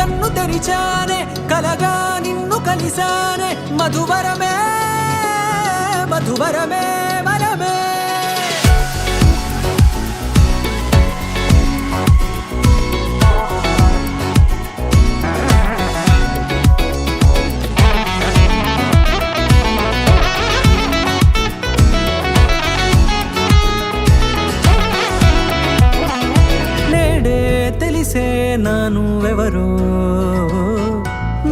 కన్ను తెరిచానే కలగా నిన్ను కలిసానే మధువరమే మధువరమే వరమే నానువెవరో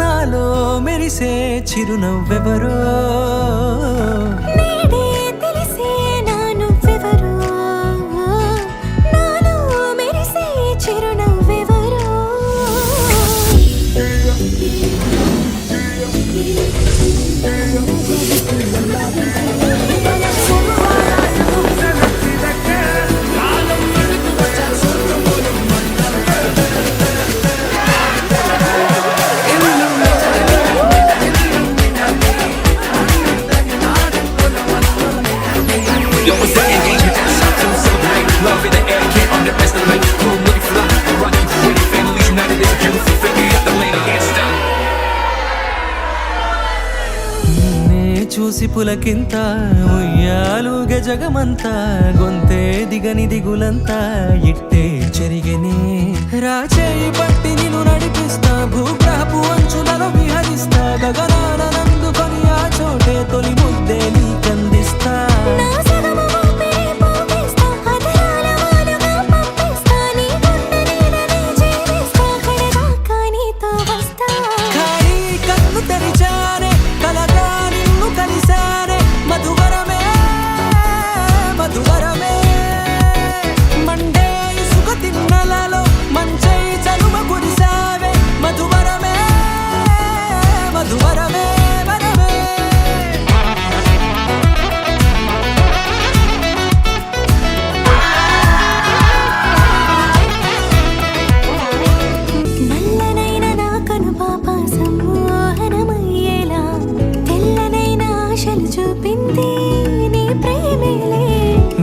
నాలో మెరిసే చిరునవ్వెవరో నేడే తెలిసే నానువెవరో నాలో మెరిసే చిరునవ్వెవరో చూసి పులకింత ఉయ్యాలుగ జగమంతా గొంతే దిగని దిగులంతా ఇట్టే చెరిగనే రాచేయి పట్టి నిన్ను నడిపిస్తా భూగ్రహపు అంచులలో విహరిస్తా గగనాన నందుకొని ఆ చోటే తొలి ముద్దే నీకందిస్తా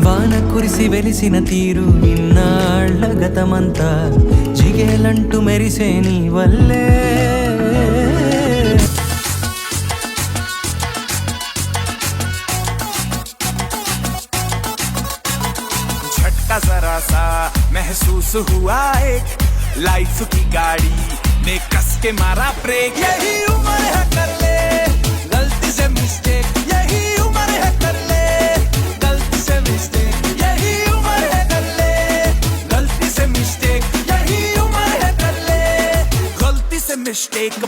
వాన కురిసి వెలిసిన తీరు ఇన్నాళ్ల గతమంతా జిగేలంటూ మెరిసే నీ వల్లే झटका जरा सा महसूस हुआ एक लाइफ की गाड़ी ने कस के मारा ब्रेक यही उम्र है कर ले गलती से मिस्टेक यही उम्र है कर ले गलती से मिस्टेक यही उम्र है कर ले गलती से मिस्टेक यही उम्र है कर ले गलती से मिस्टेक